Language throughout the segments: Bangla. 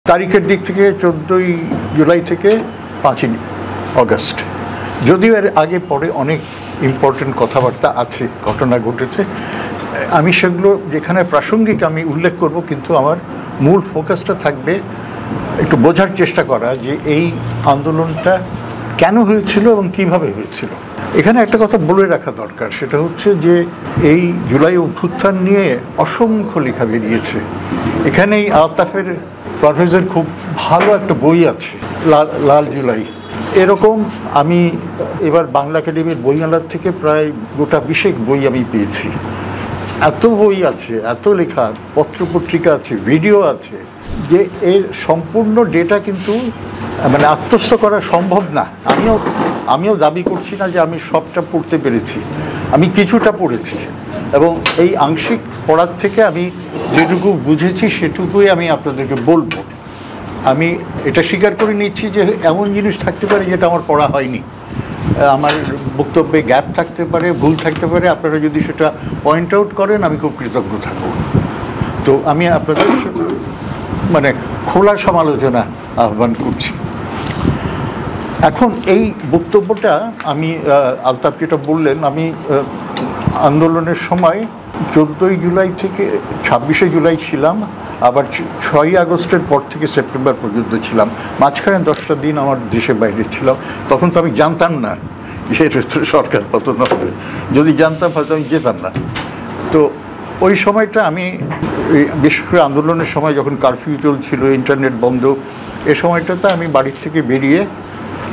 তারিখের দিক থেকে 14ই জুলাই থেকে 5ই অগস্ট, যদিও এর আগে পরে অনেক ইম্পর্টেন্ট কথাবার্তা আছে, ঘটনা ঘটেছে, আমি সেগুলো যেখানে প্রাসঙ্গিক আমি উল্লেখ করব, কিন্তু আমার মূল ফোকাসটা থাকবে একটু বোঝার চেষ্টা করা যে এই আন্দোলনটা কেন হয়েছিল এবং কিভাবে হয়েছিল। এখানে একটা কথা বলে রাখা দরকার, সেটা হচ্ছে যে এই জুলাই অভ্যুত্থান নিয়ে অসংখ্য লেখা বেরিয়েছে। এখানেই আলতাফের পারভেজের খুব ভালো একটা বই আছে, লাল জুলাই। এরকম আমি এবার বাংলা একাডেমির বইমেলার থেকে প্রায় গোটা 20 বই আমি পেয়েছি। এত বই আছে, এত লেখা, পত্রপত্রিকা আছে, ভিডিও আছে, যে এর সম্পূর্ণ ডেটা কিন্তু মানে আত্মস্থ করা সম্ভব না। আমিও দাবি করছি না যে আমি সবটা পড়তে পেরেছি, আমি কিছুটা পড়েছি, এবং এই আংশিক পড়ার থেকে আমি যেটুকু বুঝেছি সেটুকুই আমি আপনাদেরকে বলবো। আমি এটা স্বীকার করে নিচ্ছি যে এমন জিনিস থাকতে পারে যেটা আমার পড়া হয়নি, আমার বক্তব্যে গ্যাপ থাকতে পারে, ভুল থাকতে পারে। আপনারা যদি সেটা পয়েন্ট আউট করেন আমি খুব কৃতজ্ঞ থাকব। তো আমি আপনাদের মানে খোলা সমালোচনা আহ্বান করছি। এখন এই বক্তব্যটা আমি আলতাফ যেটা বললেন, আমি আন্দোলনের সময় 14ই জুলাই থেকে 26শে জুলাই ছিলাম, আবার 6ই আগস্টের পর থেকে সেপ্টেম্বর পর্যন্ত ছিলাম। মাঝখানে 10টা দিন আমার দেশের বাইরে ছিলাম। তখন তো আমি জানতাম না যে সরকার পতন হবে, যদি জানতাম হয়তো আমি যেতাম না। তো ওই সময়টা আমি বিশেষ করে আন্দোলনের সময় যখন কারফিউ চলছিল, ইন্টারনেট বন্ধ, এ সময়টাতে আমি বাড়ির থেকে বেরিয়ে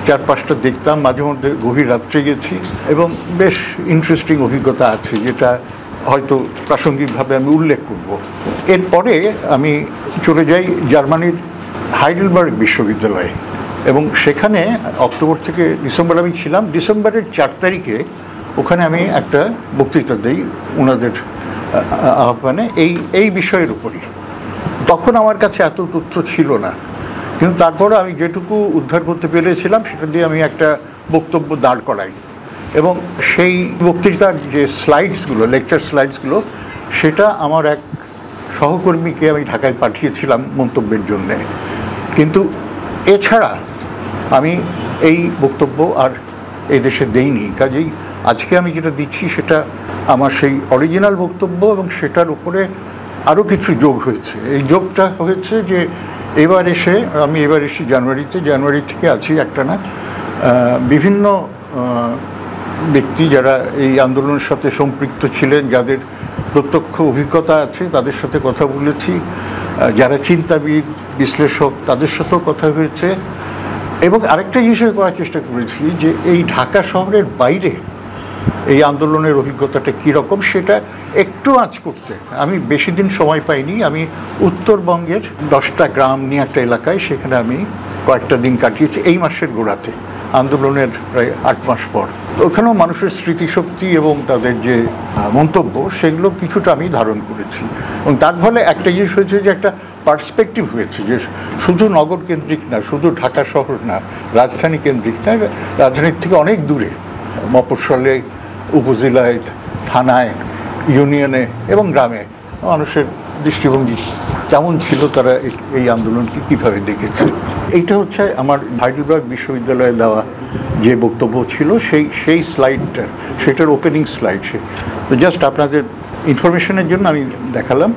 চারপাশটা দেখতাম, মাঝে মধ্যে গভীর রাত্রে গেছি, এবং বেশ ইন্টারেস্টিং অভিজ্ঞতা আছে যেটা হয়তো প্রাসঙ্গিকভাবে আমি উল্লেখ করব। এরপরে আমি চলে যাই জার্মানির হাইডেলবার্গ বিশ্ববিদ্যালয়ে, এবং সেখানে অক্টোবর থেকে ডিসেম্বর আমি ছিলাম। ডিসেম্বরের 4 তারিখে ওখানে আমি একটা বক্তৃতা দিই ওনাদের আহ্বানে এই বিষয়ের উপরই। তখন আমার কাছে এত তথ্য ছিল না, কিন্তু তারপরে আমি যেটুকু উদ্ধার করতে পেরেছিলাম সেটা দিয়ে আমি একটা বক্তব্য দাঁড় করাই, এবং সেই বক্তৃতার যে স্লাইডসগুলো, লেকচার স্লাইডসগুলো, সেটা আমার এক সহকর্মীকে আমি ঢাকায় পাঠিয়েছিলাম মন্তব্যের জন্যে। কিন্তু এছাড়া আমি এই বক্তব্য আর এই দেশে দেইনি। কাজেই আজকে আমি যেটা দিচ্ছি সেটা আমার সেই অরিজিনাল বক্তব্য, এবং সেটার উপরে আরও কিছু যোগ হয়েছে। এই যোগটা হয়েছে যে আমি এবার এসে জানুয়ারি থেকে আছি একটানা। বিভিন্ন ব্যক্তি যারা এই আন্দোলনের সাথে সম্পৃক্ত ছিলেন, যাদের প্রত্যক্ষ অভিজ্ঞতা আছে, তাদের সাথে কথা বলেছি। যারা চিন্তাবিদ, বিশ্লেষক, তাদের সাথেও কথা হয়েছে। এবং আরেকটা জিনিস করার চেষ্টা করেছি যে এই ঢাকা শহরের বাইরে এই আন্দোলনের অভিজ্ঞতাটা কীরকম সেটা একটু আঁচ করতে আমি বেশি দিন সময় পাইনি। আমি উত্তরবঙ্গের 10টা গ্রাম নিয়ে একটা এলাকায়, সেখানে আমি কয়েকটা দিন কাটিয়েছি এই মাসের গোড়াতে, আন্দোলনের প্রায় 8 মাস পর। ওখানেও মানুষের স্মৃতিশক্তি এবং তাদের যে মন্তব্য, সেগুলো কিছুটা আমি ধারণ করেছি। এবং তার ফলে একটা জিনিস হয়েছে যে একটা পার্সপেক্টিভ হয়েছে, যে শুধু নগর কেন্দ্রিক না, শুধু ঢাকা শহর না, রাজধানী কেন্দ্রিক না, রাজধানীর থেকে অনেক দূরে মফস্বলে, উপজেলায়, থানায়, ইউনিয়নে এবং গ্রামে মানুষের দৃষ্টিভঙ্গি কেমন ছিল, তারা এই আন্দোলনকে কীভাবে দেখেছে। এইটা হচ্ছে আমার হাইডেলবার্গ বিশ্ববিদ্যালয়ে দেওয়া যে বক্তব্য ছিল, সেই স্লাইডটা, সেটার ওপেনিং স্লাইড। তো জাস্ট আপনাদের ইনফরমেশনের জন্য আমি দেখালাম।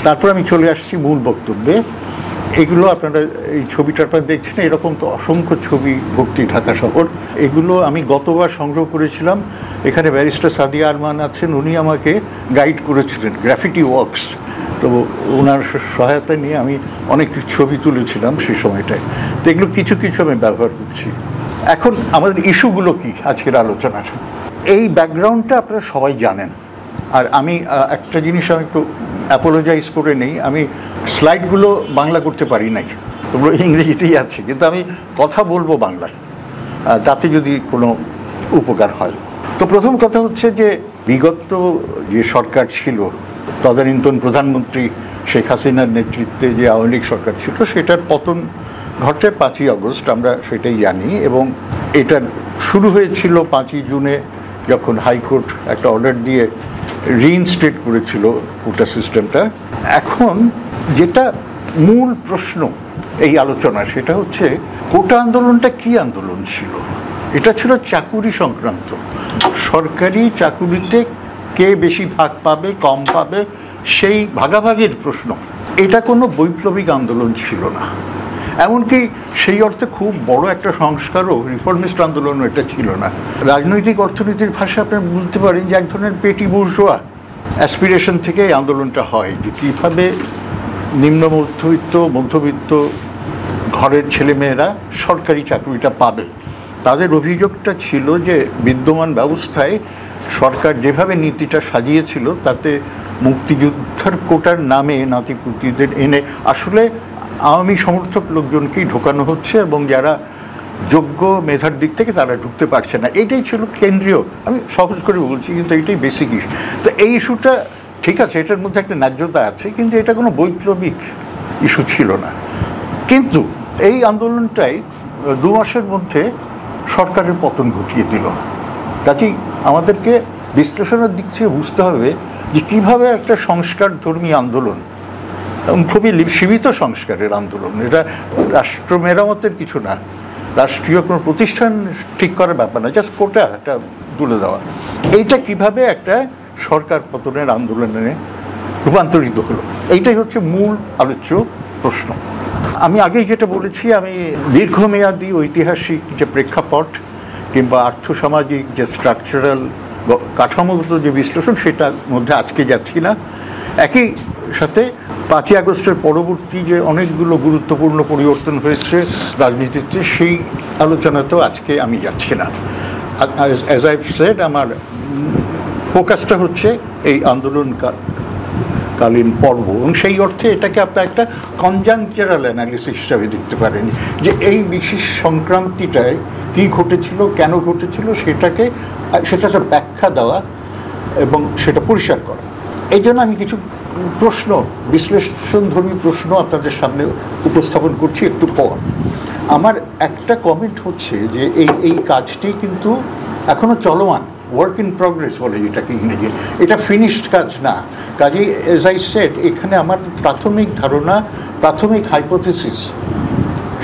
তারপর আমি চলে আসছি মূল বক্তব্যে। এগুলো আপনারা এই ছবিটা আপনারা দেখছেন, এরকম তো অসংখ্য ছবি ভর্তি ঢাকা শহর। এগুলো আমি গতবার সংগ্রহ করেছিলাম। এখানে ব্যারিস্টার সাদিয়া আরমান আছেন, উনি আমাকে গাইড করেছিলেন, গ্রাফিটি ওয়ার্কস। তো ওনার সহায়তা নিয়ে আমি অনেক ছবি তুলেছিলাম সেই সময়টায়। তো এগুলো কিছু আমি ব্যবহার করছি। এখন আমাদের ইস্যুগুলো কি আজকের আলোচনার, এই ব্যাকগ্রাউন্ডটা আপনারা সবাই জানেন। আর আমি একটা জিনিস আমি একটু অ্যাপোলোজাইজ করে নেই, আমি স্লাইডগুলো বাংলা করতে পারি নাই, ওগুলো ইংরেজিতেই আছে, কিন্তু আমি কথা বলবো বাংলায়, তাতে যদি কোনো উপকার হয়। তো প্রথম কথা হচ্ছে যে বিগত যে সরকার ছিল, তদানীন্তন প্রধানমন্ত্রী শেখ হাসিনার নেতৃত্বে যে আওয়ামী লীগ সরকার ছিল, সেটার পতন ঘটে 5ই আগস্ট, আমরা সেটাই জানি। এবং এটার শুরু হয়েছিল 5ই জুনে, যখন হাইকোর্ট একটা অর্ডার দিয়ে রিইনস্টেট করেছিল কোটা সিস্টেমটা। এখন যেটা মূল প্রশ্ন এই আলোচনা, সেটা হচ্ছে কোটা আন্দোলনটা কি আন্দোলন ছিল। এটা ছিল চাকুরি সংক্রান্ত, সরকারি চাকুরিতে কে বেশি ভাগ পাবে কম পাবে সেই ভাগাভাগির প্রশ্ন। এটা কোনো বৈপ্লবিক আন্দোলন ছিল না, এমনকি সেই অর্থে খুব বড় একটা সংস্কারও রিফর্মিস্ট আন্দোলনও এটা ছিল না। রাজনৈতিক অর্থনীতির ভাষা আপনি বলতে পারেন যে এক ধরনের পেটি বুর্জোয়া অ্যাসপিরেশন থেকে এই আন্দোলনটা হয়, যে কীভাবে নিম্ন মধ্যবিত্ত ঘরের ছেলেমেয়েরা সরকারি চাকরিটা পাবে। তাদের অভিযোগটা ছিল যে বিদ্যমান ব্যবস্থায় সরকার যেভাবে নীতিটা সাজিয়েছিল তাতে মুক্তিযোদ্ধার কোটার নামে নাতিপুতিদের এনে আসলে আওয়ামী সমর্থক লোকজনকেই ঢোকানো হচ্ছে এবং যারা যোগ্য মেধার দিক থেকে তারা ঢুকতে পারছে না। এটাই ছিল কেন্দ্রীয়, আমি সহজ করে বলছি কিন্তু এটাই বেসিক ইস্যু। তো এই ইস্যুটা ঠিক আছে, এটার মধ্যে একটা ন্যায্যতা আছে, কিন্তু এটা কোনো বৈপ্লবিক ইস্যু ছিল না। কিন্তু এই আন্দোলনটাই 2 মাসের মধ্যে সরকারের পতন ঘটিয়ে দিল। কাজেই আমাদেরকে বিশ্লেষণের দিক থেকে বুঝতে হবে যে কীভাবে একটা সংস্কারধর্মী আন্দোলন এবং খুবই সীমিত সংস্কারের আন্দোলন, এটা রাষ্ট্র মেরামতের কিছু না, রাষ্ট্রীয় কোনো প্রতিষ্ঠান ঠিক করার ব্যাপার না, জাস্ট কোটা একটা তুলে দেওয়া, এইটা কিভাবে একটা সরকার পতনের আন্দোলনে রূপান্তরিত হলো, এইটাই হচ্ছে মূল আলোচ্য প্রশ্ন। আমি আগেই যেটা বলেছি, আমি দীর্ঘমেয়াদী ঐতিহাসিক যে প্রেক্ষাপট কিংবা আর্থসামাজিক যে স্ট্রাকচারাল কাঠামোগত যে বিশ্লেষণ সেটার মধ্যে আজকে যাচ্ছি না। একই সাথে 5ই আগস্টের পরবর্তী যে অনেকগুলো গুরুত্বপূর্ণ পরিবর্তন হয়েছে রাজনীতিতে, সেই আলোচনাতেও আজকে আমি যাচ্ছি না। অ্যাজ আই সেড, আমার ফোকাসটা হচ্ছে এই আন্দোলনকালীন পর্ব, এবং সেই অর্থে এটাকে আপনার একটা কনজাংচারাল অ্যানালিসিস হিসাবে দেখতে পারেন যে এই বিশেষ সংক্রান্তিটায় কী ঘটেছিল, কেন ঘটেছিল, সেটাকে একটা ব্যাখ্যা দেওয়া এবং সেটা পরিষ্কার করা। এই জন্য আমি কিছু প্রশ্ন, বিশ্লেষণধর্মী প্রশ্ন আপনাদের সামনে উপস্থাপন করছি একটু পর। আমার একটা কমেন্ট হচ্ছে যে এই কাজটি কিন্তু এখনও চলমান, ওয়ার্ক ইন প্রগ্রেস বলে যেটাকে ইংরেজি, এটা ফিনিশড কাজ না। কাজেই এজ আই সেড, এখানে আমার প্রাথমিক ধারণা, প্রাথমিক হাইপোথিসিস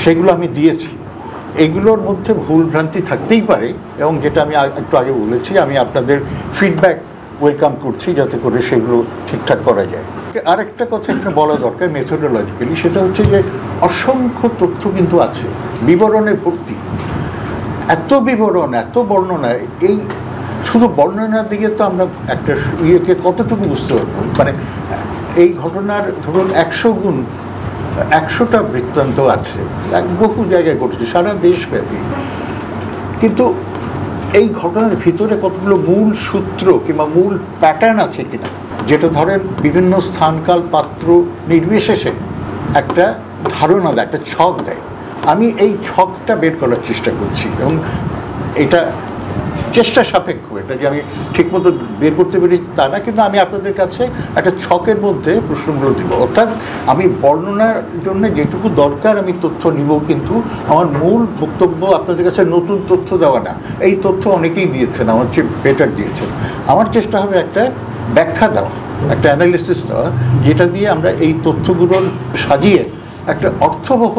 সেগুলো আমি দিয়েছি। এগুলোর মধ্যে ভুলভ্রান্তি থাকতেই পারে, এবং যেটা আমি একটু আগে বলেছি, আমি আপনাদের ফিডব্যাক ওয়েলকাম করছি যাতে করে সেগুলো ঠিকঠাক করা যায়। আরেকটা কথা একটা বলা দরকার মেথোডোলজিক্যালি, সেটা হচ্ছে যে অসংখ্য তথ্য কিন্তু আছে, বিবরণে ভর্তি, এত বিবরণ, এত বর্ণনা। এই শুধু বর্ণনার দিকে তো আমরা একটা ইয়েকে কতটুকু বুঝতে পারবো, মানে এই ঘটনার ধরুন 100 গুণ 100টা বৃত্তান্ত আছে, বহু জায়গায় ঘটেছে সারা দেশব্যাপী, কিন্তু এই ঘটনার ভিতরে কতগুলো মূল সূত্র কিংবা মূল প্যাটার্ন আছে কিনা, যেটা ধরেন বিভিন্ন স্থানকাল পাত্র নির্বিশেষে একটা ধারণা দেয়, একটা ছক দেয়। আমি এই ছকটা বের করার চেষ্টা করছি, এবং এটা চেষ্টা সাপেক্ষ, এটা যে আমি ঠিকমতো বের করতে পেরেছি তা না, কিন্তু আমি আপনাদের কাছে একটা ছকের মধ্যে প্রশ্নগুলো দিব। অর্থাৎ আমি বর্ণনার জন্য যেটুকু দরকার আমি তথ্য নিব, কিন্তু আমার মূল বক্তব্য আপনাদের কাছে নতুন তথ্য দেওয়া না। এই তথ্য অনেকেই দিয়েছেন, আমার চেয়ে বেটার দিয়েছেন। আমার চেষ্টা হবে একটা ব্যাখ্যা দেওয়া, একটা অ্যানালিসিস দেওয়া, যেটা দিয়ে আমরা এই তথ্যগুলো সাজিয়ে একটা অর্থবহ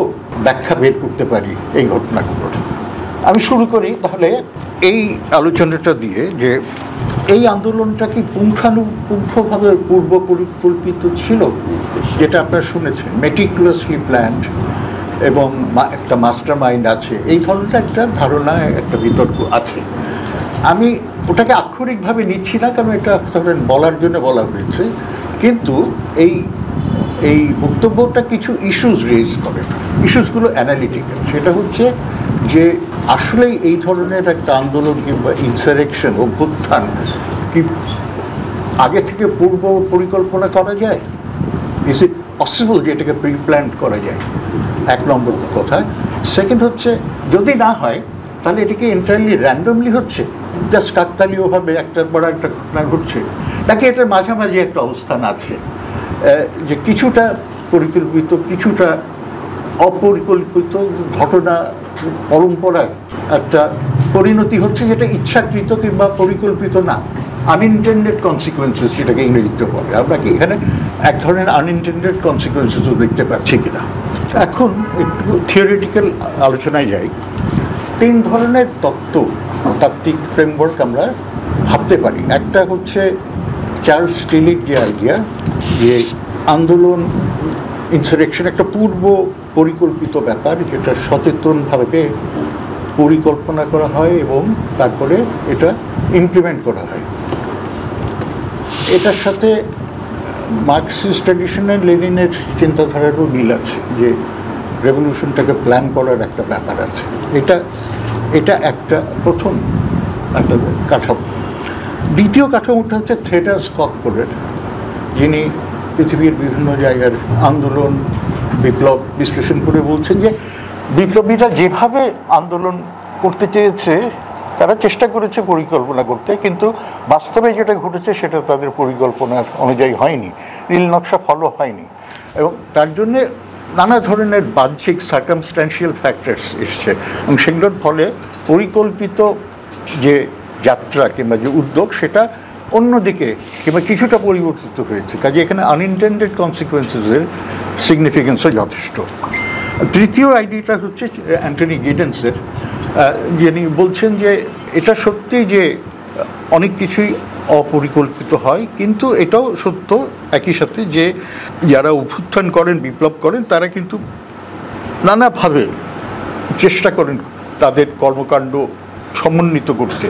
ব্যাখ্যা বের করতে পারি এই ঘটনাগুলোর। আমি শুরু করি তাহলে এই আলোচনাটা দিয়ে, যে এই আন্দোলনটা কি পুঙ্খানুপুঙ্খভাবে পূর্ব পরিকল্পিত ছিল, যেটা আপনারা শুনেছেন, মেটিকুলাসলি প্ল্যান্ড এবং একটা মাস্টার মাইন্ড আছে, এই ধরনের একটা ধারণা, একটা বিতর্ক আছে। আমি ওটাকে আক্ষরিকভাবে নিচ্ছি না, কারণ এটা ধরেন বলার জন্য বলা হয়েছে, কিন্তু এই বক্তব্যটা কিছু ইস্যুস রেজ করে, ইস্যুসগুলো অ্যানালিটিক্যাল। সেটা হচ্ছে যে আসলেই এই ধরনের একটা আন্দোলন কিংবা ইনসারেকশন, অভ্যুত্থান কি আগে থেকে পূর্ব পরিকল্পনা করা যায়? ইজ ইট পসিবল যে এটাকে প্রি প্ল্যান করা যায়? 1 নম্বর কথা। সেকেন্ড হচ্ছে, যদি না হয় তাহলে এটাকে এন্টায়ারলি র্যান্ডমলি হচ্ছে, জাস্ট কাকতালীয়ভাবে একটার পর একটা ঘটনা ঘটছে, নাকি এটার মাঝামাঝি একটা অবস্থান আছে, যে কিছুটা পরিকল্পিত, কিছুটা অপরিকল্পিত ঘটনা পরম্পরায় একটা পরিণতি হচ্ছে, যেটা ইচ্ছাকৃত কিংবা পরিকল্পিত না, আনইনটেন্ডেড কনসিকুয়েন্সেস যেটাকে ইংরেজিতে বলে। আমরা কি এখানে এক ধরনের আনইনটেন্ডেড কনসিকুয়েন্সেসও দেখতে পাচ্ছি কিনা? এখন একটু থিওরিটিক্যাল আলোচনায় যাই। 3 ধরনের তাত্ত্বিক ফ্রেমওয়ার্ক আমরা ভাবতে পারি। একটা হচ্ছে চার্লস স্টিলির যে আইডিয়া, যে আন্দোলন ইনসারেকশন একটা পূর্ব পরিকল্পিত ব্যাপার, যেটা সচেতনভাবে পরিকল্পনা করা হয় এবং তারপরে এটা ইমপ্লিমেন্ট করা হয়। এটার সাথে মার্কসিস্ট ট্র্যাডিশনের লেনিনের চিন্তাধারারও মিল আছে, যে রেভলিউশনটাকে প্ল্যান করার একটা ব্যাপার আছে। এটা একটা প্রথম একটা কাঠামো। দ্বিতীয় কাঠামোটা হচ্ছে থেডাস ককবুলের, যিনি পৃথিবীর বিভিন্ন জায়গার আন্দোলন বিপ্লব বিশ্লেষণ করে বলছেন যে বিপ্লবীরা যেভাবে আন্দোলন করতে চেয়েছে তারা চেষ্টা করেছে পরিকল্পনা করতে, কিন্তু বাস্তবে যেটা ঘটেছে সেটা তাদের পরিকল্পনার অনুযায়ী হয়নি, নীল নকশা ফলো হয়নি, এবং তার জন্যে নানা ধরনের বাহ্যিক সার্কামস্ট্যান্সিয়াল ফ্যাক্টরস এসছে, এবং সেগুলোর ফলে পরিকল্পিত যে যাত্রা কিংবা যে উদ্যোগ সেটা অন্যদিকে কিংবা কিছুটা পরিবর্তিত হয়েছে। কাজে এখানে আনইনটেন্ডেড কনসিকুয়েন্সেসের সিগনিফিকেন্সও যথেষ্ট। তৃতীয় আইডিয়াটা হচ্ছে অ্যান্টনি গিডেন্সের, যিনি বলছেন যে এটা সত্যি যে অনেক কিছুই অপরিকল্পিত হয়, কিন্তু এটাও সত্য একই সাথে যে যারা অভ্যুত্থান করেন, বিপ্লব করেন, তারা কিন্তু নানাভাবে চেষ্টা করেন তাদের কর্মকাণ্ড সমন্বিত করতে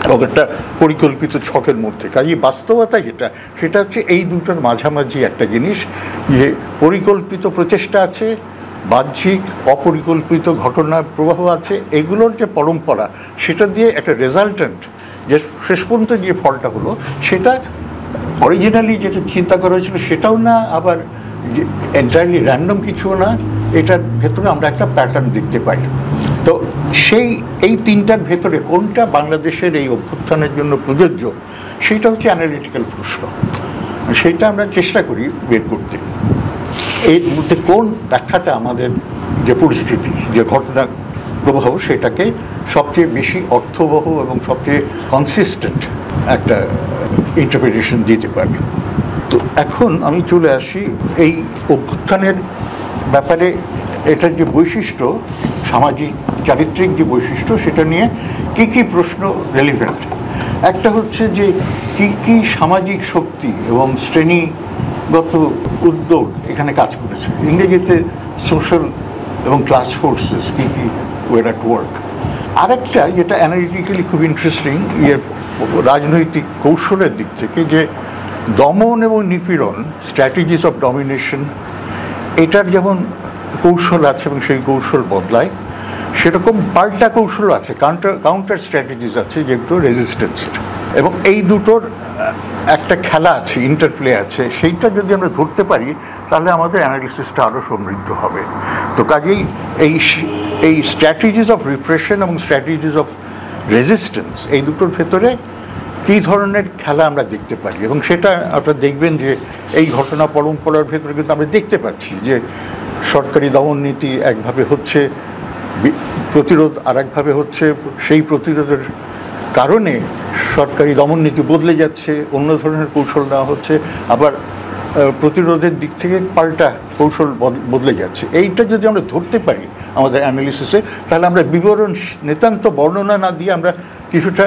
এবং একটা পরিকল্পিত ছকের মধ্যে। কাজেই বাস্তবতা সেটা হচ্ছে এই দুটোর মাঝামাঝি একটা জিনিস, যে পরিকল্পিত প্রচেষ্টা আছে, বাহ্যিক অপরিকল্পিত ঘটনার প্রবাহ আছে, এগুলোর যে পরম্পরা সেটা দিয়ে একটা রেজাল্টেন্ট যে শেষ পর্যন্ত যে ফলটা হলো সেটা অরিজিনালি যেটা চিন্তা করা হয়েছিল সেটাও না, আবার এন্টায়ারলি র্যান্ডম কিছুও না, এটার ভেতরে আমরা একটা প্যাটার্ন দেখতে পাই। তো এই তিনটার ভেতরে কোনটা বাংলাদেশের এই অভ্যুত্থানের জন্য প্রযোজ্য সেইটা হচ্ছে অ্যানালিটিক্যাল প্রশ্ন, সেইটা আমরা চেষ্টা করি বের করতে। এর মধ্যে কোন ব্যাখ্যাটা আমাদের যে পরিস্থিতি, যে ঘটনা প্রবাহ, সেটাকে সবচেয়ে বেশি অর্থবহ এবং সবচেয়ে কনসিস্টেন্ট একটা ইন্টারপ্রিটেশন দিতে পারে। তো এখন আমি চলে আসি এই অভ্যুত্থানের ব্যাপারে, এটার যে বৈশিষ্ট্য, সামাজিক চারিত্রিক যে বৈশিষ্ট্য, সেটা নিয়ে কি কি প্রশ্ন রেলিভেন্ট। একটা হচ্ছে যে কি সামাজিক শক্তি এবং শ্রেণীগত উদ্যোগ এখানে কাজ করেছে। ইংরেজিতে সোশ্যাল এবং ক্লাস ফোর্সেস কি ওয়ার অ্যাট ওয়ার্ক। আরেকটা যেটা অ্যানালিটিক্যালি খুব ইন্টারেস্টিং রাজনৈতিক কৌশলের দিক থেকে, যে দমন এবং নিপীড়ন, স্ট্র্যাটেজিস অফ ডমিনেশন, এটার যেমন কৌশল আছে এবং সেই কৌশল বদলায়, সেরকম পাল্টা কৌশল আছে, কাউন্টার স্ট্র্যাটেজিস আছে যেগুলো রেজিস্ট্যান্সের, এবং এই দুটোর একটা খেলা আছে, ইন্টারপ্লে আছে। সেইটা যদি আমরা ধরতে পারি তাহলে আমাদের অ্যানালিসিসটা আরও সমৃদ্ধ হবে। তো কাজেই এই স্ট্র্যাটেজিস অফ রিপ্রেশন এবং স্ট্র্যাটেজিস অফ রেজিস্ট্যান্স, এই দুটোর ভেতরে কী ধরনের খেলা আমরা দেখতে পারি, এবং সেটা আপনারা দেখবেন যে এই ঘটনা পরম্পরার ভেতরে কিন্তু আমরা দেখতে পাচ্ছি যে সরকারি দমন নীতি একভাবে হচ্ছে, প্রতিরোধ আর একভাবে হচ্ছে, সেই প্রতিরোধের কারণে সরকারি দমননীতি বদলে যাচ্ছে, অন্য ধরনের কৌশল নেওয়া হচ্ছে, আবার প্রতিরোধের দিক থেকে পাল্টা কৌশল বদলে যাচ্ছে। এইটা যদি আমরা ধরতে পারি আমাদের অ্যানালিসিসে, তাহলে আমরা বিবরণ নিতান্ত বর্ণনা না দিয়ে আমরা কিছুটা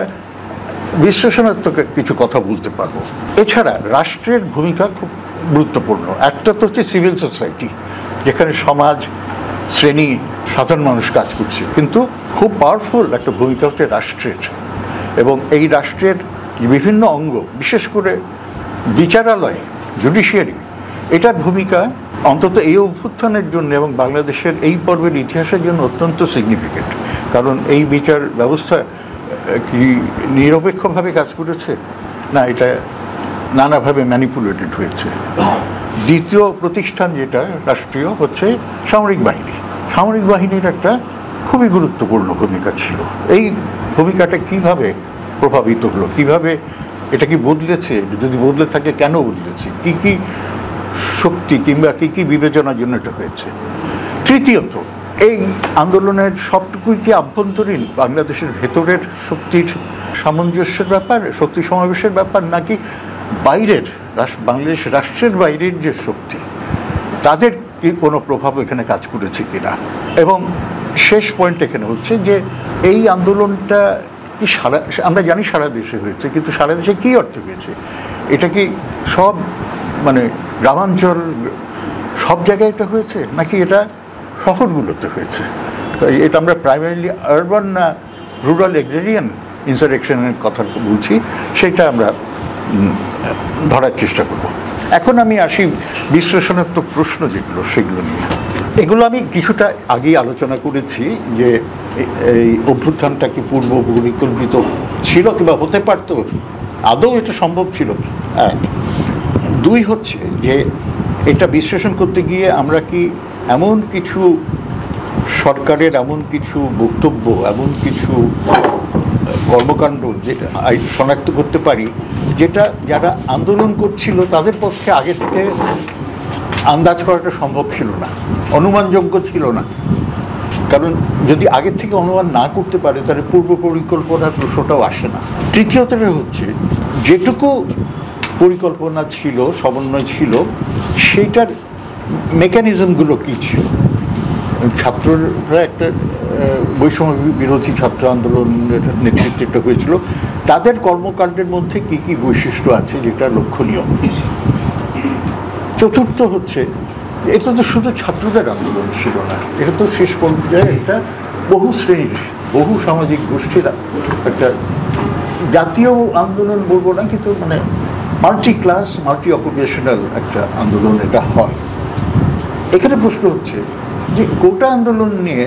বিশ্লেষণাত্মক কিছু কথা বলতে পারবো। এছাড়া রাষ্ট্রের ভূমিকা খুব গুরুত্বপূর্ণ। একটা তো হচ্ছে সিভিল সোসাইটি, যেখানে সমাজ, শ্রেণী, সাধারণ মানুষ কাজ করছে, কিন্তু খুব পাওয়ারফুল একটা ভূমিকা হচ্ছে রাষ্ট্রের, এবং এই রাষ্ট্রের বিভিন্ন অঙ্গ, বিশেষ করে বিচারালয়, জুডিশিয়ারি, এটার ভূমিকা অন্তত এই অভ্যুত্থানের জন্য এবং বাংলাদেশের এই পর্বের ইতিহাসের জন্য অত্যন্ত সিগনিফিকেন্ট। কারণ এই বিচার ব্যবস্থা কি নিরপেক্ষভাবে কাজ করেছে না, এটা নানাভাবে ম্যানিপুলেটেড হয়েছে। দ্বিতীয় প্রতিষ্ঠান যেটা রাষ্ট্রীয় হচ্ছে সামরিক বাহিনী। সামরিক বাহিনীর একটা খুবই গুরুত্বপূর্ণ ভূমিকা ছিল। এই ভূমিকাটা কিভাবে প্রভাবিত হলো, কিভাবে এটা কি বদলেছে, যদি বদলে থাকে কেন বদলেছে, কি কি শক্তি কিংবা কি কি বিবেচনার জন্য এটা হয়েছে। তৃতীয়ত, এই আন্দোলনের সবটুকুই কি আভ্যন্তরীণ বাংলাদেশের ভেতরের শক্তির সামঞ্জস্যের ব্যাপার, শক্তি সমাবেশের ব্যাপার, নাকি বাইরের বাংলাদেশ রাষ্ট্রের বাইরের যে শক্তি, তাদের কি কোনো প্রভাব এখানে কাজ করেছে কিনা। এবং শেষ পয়েন্ট এখানে হচ্ছে যে এই আন্দোলনটা কি আমরা জানি সারা দেশে হয়েছে, কিন্তু সারা দেশে কী অর্থে হয়েছে? এটা কি সব মানে গ্রামাঞ্চল সব জায়গায় এটা হয়েছে, নাকি এটা শহরগুলোতে হয়েছে? এটা আমরা প্রাইমারিলি আরবান না রুরাল এগ্রেরিয়ান ইনসারেকশনের কথা বলছি, সেটা আমরা ধরার চেষ্টা করব। এখন আমি আসি বিশ্লেষণাত্মক প্রশ্ন যেগুলো, সেগুলো নিয়ে। এগুলো আমি কিছুটা আগেই আলোচনা করেছি যে এই অভ্যুত্থানটা কি পূর্ব পরিকল্পিত ছিল কিংবা হতে পারত, আদৌ এটা সম্ভব ছিল কি? এক। দুই হচ্ছে যে এটা বিশ্লেষণ করতে গিয়ে আমরা কি এমন কিছু সরকারের এমন কিছু বক্তব্য, এমন কিছু কর্মকাণ্ড যেটা শনাক্ত করতে পারি যেটা যারা আন্দোলন করছিল তাদের পক্ষে আগে থেকে আন্দাজ করাটা সম্ভব ছিল না, অনুমানযোগ্য ছিল না। কারণ যদি আগের থেকে অনুমান না করতে পারে তাহলে পূর্ব পরিকল্পনার প্রশ্নটাও আসে না। তৃতীয়তটা হচ্ছে যেটুকু পরিকল্পনা ছিল, সমন্বয় ছিল, সেইটার মেকানিজমগুলো কী ছিল। ছাত্ররা একটা বৈষম্য বিরোধী ছাত্র আন্দোলনের নেতৃত্বটা হয়েছিল, তাদের কর্মকাণ্ডের মধ্যে কী কী বৈশিষ্ট্য আছে যেটা লক্ষণীয়। চতুর্থ হচ্ছে এটা তো শুধু ছাত্রদের আন্দোলন ছিল না, এটা তো শেষ পর্যায়ে একটা বহু শ্রেণীর, বহু সামাজিক গোষ্ঠীর একটা জাতীয় আন্দোলন বলবো না, কিন্তু মানে মাল্টি ক্লাস মাল্টি অকুপেশনাল একটা আন্দোলন এটা হয়। এখানে প্রশ্ন হচ্ছে যে কোটা আন্দোলন নিয়ে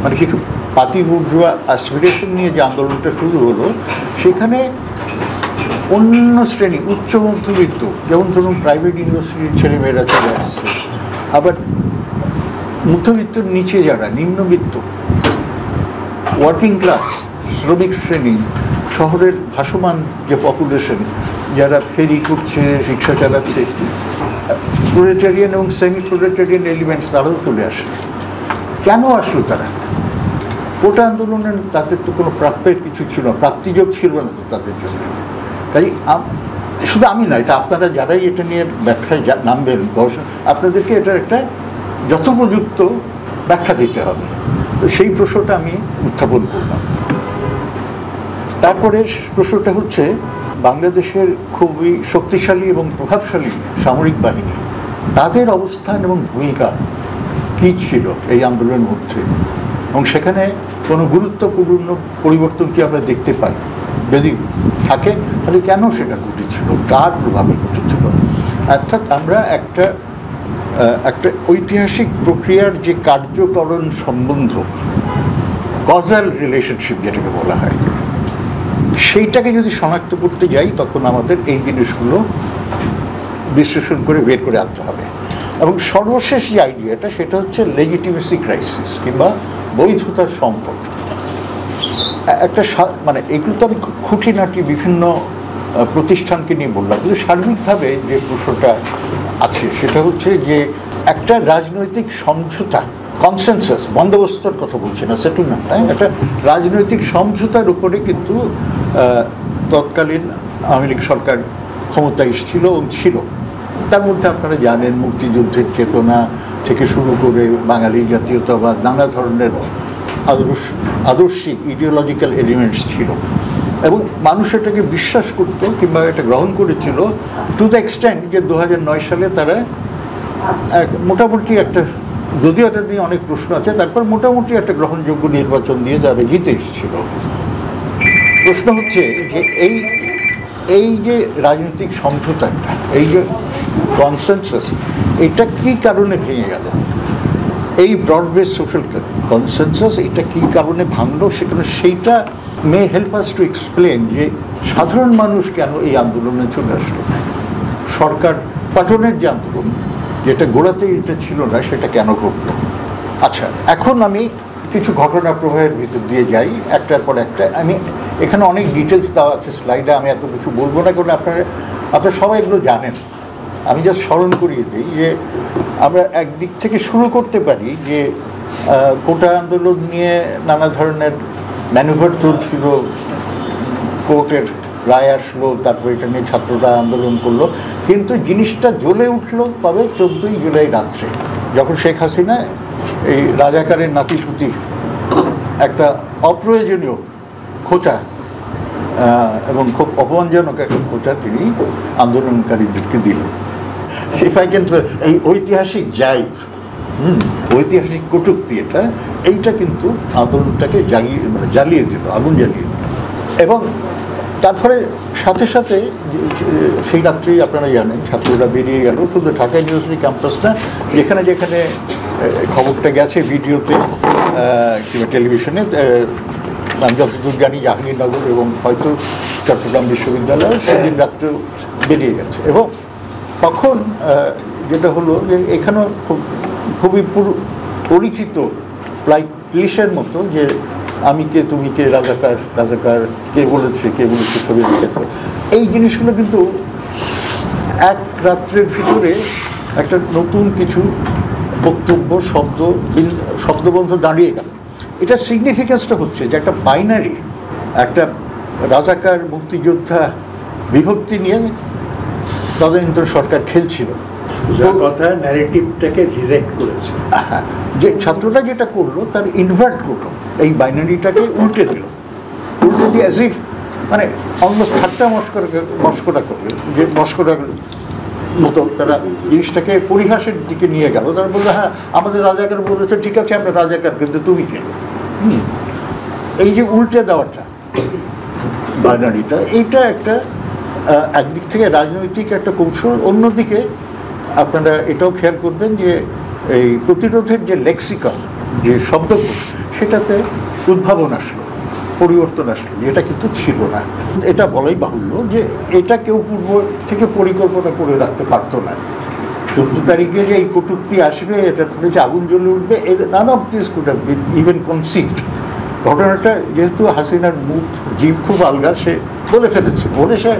মানে কিছু পাতি বুর্জোয়া অ্যাসপিরেশন নিয়ে যে আন্দোলনটা শুরু হলো, সেখানে অন্য শ্রেণী উচ্চ মধ্যবিত্ত, যেমন ধরুন প্রাইভেট ইউনিভার্সিটির ছেলেমেয়েরা চলে আসছে, আবার মধ্যবিত্তর নিচে যারা নিম্নবিত্ত, ওয়ার্কিং ক্লাস শ্রমিক শ্রেণী, শহরের ভাসমান যে পপুলেশন যারা ফেরি করছে, রিক্সা চালাচ্ছে, প্রোলেটারিয়ান এবং সেমি প্রোলেটারিয়ান এলিমেন্টস তারাও চলে আসে। কেন আসলো তারা? কোটা আন্দোলনের তাদের তো কোনো প্রাপ্যের কিছু ছিল না, প্রাপ্তিযোগ ছিল না তো তাদের জন্য। তাই শুধু আমি না, এটা আপনারা যারাই এটা নিয়ে ব্যাখ্যায় নামবেন, গবেষণা, আপনাদেরকে এটার একটা যথোপযুক্ত ব্যাখ্যা দিতে হবে। তো সেই প্রশ্নটা আমি উত্থাপন করলাম। তারপরে প্রশ্নটা হচ্ছে বাংলাদেশের খুবই শক্তিশালী এবং প্রভাবশালী সামরিক বাহিনী, তাদের অবস্থান এবং ভূমিকা কী ছিল এই আন্দোলনের মধ্যে, এবং সেখানে কোনো গুরুত্বপূর্ণ পরিবর্তন কি আমরা দেখতে পাই? যদি থাকে তাহলে কেন সেটা ঘটেছিল, কার প্রভাবে ঘটেছিল? অর্থাৎ আমরা একটা ঐতিহাসিক প্রক্রিয়ার যে কার্যকরণ সম্বন্ধ, কজাল রিলেশনশিপ যেটাকে বলা হয়, সেইটাকে যদি শনাক্ত করতে যাই তখন আমাদের এই জিনিসগুলো বিশ্লেষণ করে বের করে আনতে হবে। এবং সর্বশেষ যে আইডিয়াটা সেটা হচ্ছে লেজিটিমেসি ক্রাইসিস কিংবা বৈধতার সংকট। একটা মানে এগুলো তো আমি খুঁটিনাটি বিভিন্ন প্রতিষ্ঠানকে নিয়ে বললাম, কিন্তু সার্বিকভাবে যে প্রশ্নটা আছে সেটা হচ্ছে যে একটা রাজনৈতিক সমঝোতা, কনসেনসাস, বন্দোবস্তর কথা বলছি না, সেটেলমেন্ট, একটা রাজনৈতিক সমঝোতার উপরে কিন্তু তৎকালীন আওয়ামী লীগ সরকার ক্ষমতায় ছিল এবং ছিল। তার মধ্যে আপনারা জানেন মুক্তিযুদ্ধের চেতনা থেকে শুরু করে বাঙালি জাতীয়তাবাদ, নানা ধরনের আদর্শিক ইডিওলজিক্যাল এলিমেন্টস ছিল, এবং মানুষ এটাকে বিশ্বাস করতো কিংবা এটা গ্রহণ করেছিল টু দ্য এক্সটেন্ট যে 2009 সালে তারা মোটামুটি একটা, যদিও এটা নিয়ে অনেক প্রশ্ন আছে, তারপর মোটামুটি একটা গ্রহণযোগ্য নির্বাচন দিয়ে তারা জিতে এসেছিল। প্রশ্ন হচ্ছে যে এই যে রাজনৈতিক সমঝোতাটা, এই যে কনসেনসাস, এটা কী কারণে ভেঙে গেল? এই ব্রড বেস সোশ্যাল কনসেনসাস এটা কী কারণে ভাঙলো? সেখানে সেইটা may help us to explain যে সাধারণ মানুষ কেন এই আন্দোলনে চলে আসলো, সরকার পাঠনের যে আন্দোলন যেটা গোড়াতে এটা ছিল না সেটা কেন ঘটলো। আচ্ছা, এখন আমি কিছু ঘটনা প্রবাহের ভিতর দিয়ে যাই একটার পর একটা। আমি এখানে অনেক ডিটেলস দেওয়া আছে স্লাইডে, আমি এত কিছু বলবো না, কারণ আপনারা সবাই এগুলো জানেন। আমি জাস্ট স্মরণ করিয়ে দিই যে আমরা একদিক থেকে শুরু করতে পারি যে কোটা আন্দোলন নিয়ে নানা ধরনের ম্যানুভার চলছিল, কোর্টের রায় আসলো, তারপর এটা নিয়ে ছাত্ররা আন্দোলন করলো, কিন্তু জিনিসটা জ্বলে উঠলো কবে? 14ই জুলাই রাত্রে। যখন শেখ হাসিনা এই রাজাকারের নাতিপুতি একটা অপ্রয়োজনীয় খোঁচা এবং খুব অপমানজনক একটা খোঁচা তিনি আন্দোলনকারীদেরকে দিলেন। ইফ আই ক্যান, এই ঐতিহাসিক জাইভ, ঐতিহাসিক কটূক্তি এইটা কিন্তু আন্দোলনটাকে জ্বালিয়ে দিত, আগুন জ্বালিয়ে দিত। এবং তারপরে সাথে সাথে সেই রাত্রেই আপনারা জানেন ছাত্ররা বেরিয়ে গেল, শুধু ঢাকা ইউনিভার্সিটি ক্যাম্পাস না, যেখানে যেখানে খবরটা গেছে ভিডিওতে কিংবা টেলিভিশনে, আমি যতদূর জানি জাহাঙ্গীরনগর এবং হয়তো চট্টগ্রাম বিশ্ববিদ্যালয় সেদিন রাত্রে বেরিয়ে গেছে। এবং তখন যেটা হলো যে এখানেও খুবই পরিচিত পুলিশের মতো যে আমি কে, তুমি কে, রাজাকার রাজাকার, কে বলেছে ছবি দেখেছে, এই জিনিসগুলো কিন্তু এক রাত্রের ভিতরে একটা নতুন কিছু বক্তব্য শব্দবন্ধ দাঁড়িয়ে গেল। এটা সিগনিফিকেন্সটা হচ্ছে যে একটা বাইনারি, একটা রাজাকার মুক্তিযোদ্ধা বিভক্তি নিয়ে তদানীন্তন সরকার খেলছিল। কথা ন্যারেটিভটাকে রিজেক্ট করেছে। হ্যাঁ, যে ছাত্ররা যেটা করলো তার ইনভার্ট করলো, এই বাইনারিটাকে উল্টে দিল, উল্টে দিয়ে অ্যাজ ইফ মানে অলমোস্ট ঠাট্টা মস্করা করবে, যে মস্করার মতো তারা জিনিসটাকে পরিহাসের দিকে নিয়ে গেল। তারা বললো হ্যাঁ আমাদের রাজাকার বলেছে, ঠিক আছে আমরা রাজাকার, কিন্তু তুমি কে? এই যে উল্টে দেওয়াটা বাইনারিটা, এইটা একটা একদিক থেকে রাজনৈতিক একটা কৌশল। অন্যদিকে আপনারা এটাও খেয়াল করবেন যে এই প্রতিরোধের যে লেক্সিকন, যে শব্দকোষ, সেটাতে উদ্ভাবন আসলো, পরিবর্তন আসলো, যেটা কিন্তু ছিল না। এটা বলাই বাহুল্য যে এটা কেউ পূর্ব থেকে পরিকল্পনা করে রাখতে পারতো না। 14 তারিখে যে এই কটূক্তি আসবে, এটা ধরে যে আগুন জ্বলে উঠবে, none of this could have been even conceived. ঘটনাটা যেহেতু হাসিনার মুখ জীব খুব আলগা, সে বলে ফেলেছে, বলে সে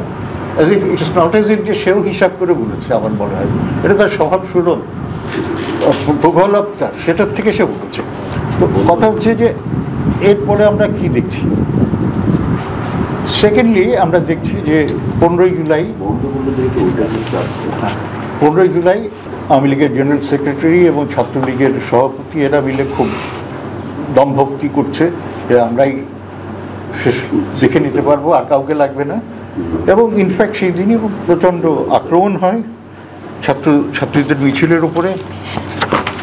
ইট ইস নট এজ ইট যে সেও হিসাব করে বলেছে। আমার মনে হয় এটা তার স্বভাব সুলভ প্রগলভতা, সেটার থেকে সে বলেছে। তো কথা হচ্ছে যে এরপরে আমরা কি দেখছি, সেকেন্ডলি আমরা দেখছি যে 15ই জুলাই আওয়ামী লীগের জেনারেল সেক্রেটারি এবং ছাত্রলীগের সভাপতি এরা মিলে খুব দমভক্তি করছে যে আমরাই শেষ দেখে নিতে পারবো, আর কাউকে লাগবে না। এবং ইনফ্যাক্ট সেই দিনই প্রচণ্ড আক্রমণ হয় ছাত্রীদের মিছিলের উপরে,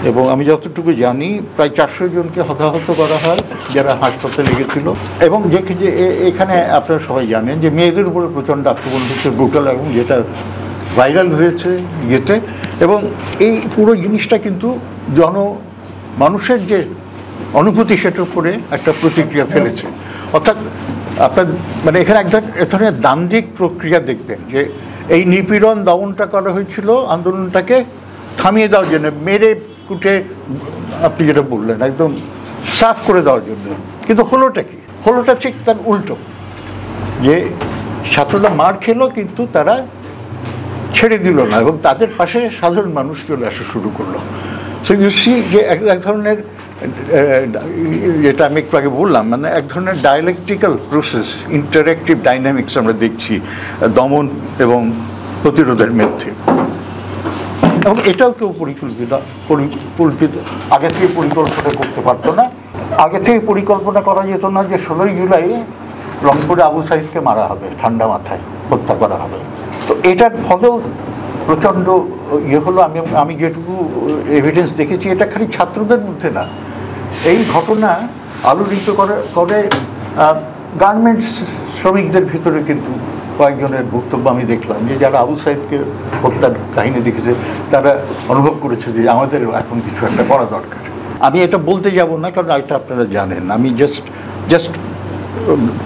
এবং আমি যতটুকু জানি প্রায় 400 জনকে হতাহত করা হয় যারা হাসপাতালে গেছিল। এবং যে এখানে আপনারা সবাই জানেন যে মেয়েদের উপরে প্রচণ্ড আক্রমণ হচ্ছে, ব্রুটাল, এবং যেটা ভাইরাল হয়েছে ইয়েতে। এবং এই পুরো জিনিসটা কিন্তু মানুষের যে অনুভূতি সেটার উপরে একটা প্রতিক্রিয়া ফেলেছে। অর্থাৎ আপনার মানে এখানে এক ধরনের দ্বান্দ্বিক প্রক্রিয়া দেখবেন যে এই নিপীড়ন দমনটা করা হয়েছিল আন্দোলনটাকে থামিয়ে দেওয়ার জন্য, মেরে কুটে আপনি যেটা বললেন একদম সাফ করে দেওয়ার জন্য। কিন্তু হলোটা কি? হলোটা ঠিক তার উল্টো, যে ছাত্ররা মার খেলো কিন্তু তারা ছেড়ে দিল না, এবং তাদের পাশে সাধারণ মানুষ চলে আসা শুরু করলো। সো ইউ সি যে এক ধরনের, যেটা আমি একটু আগে বললাম, মানে এক ধরনের ডায়ালেকটিক্যাল প্রসেস, ইন্টারেক্টিভ ডাইনামিক্স আমরা দেখছি দমন এবং প্রতিরোধের মধ্যে। এবং এটাও কেউ পরিকল্পিত আগে থেকে পরিকল্পনা করতে পারতো না। আগে থেকে পরিকল্পনা করা যেত না যে 16ই জুলাই রংপুরে আবু সাইদকে মারা হবে, ঠান্ডা মাথায় হত্যা করা হবে। তো এটার ফলেও প্রচণ্ড ইয়ে হলো। আমি যেটুকু এভিডেন্স দেখেছি, এটা খালি ছাত্রদের মধ্যে না, এই ঘটনা আলোড়িত করে গার্মেন্টস শ্রমিকদের ভিতরে কিন্তু কয়েকজনের বক্তব্য আমি দেখলাম, যে যারা আবু সাইদকে হত্যার কাহিনী দেখেছে তারা অনুভব করেছে যে আমাদের এখন কিছু একটা করা দরকার। আমি এটা বলতে যাব না, কারণ এটা আপনারা জানেন। আমি জাস্ট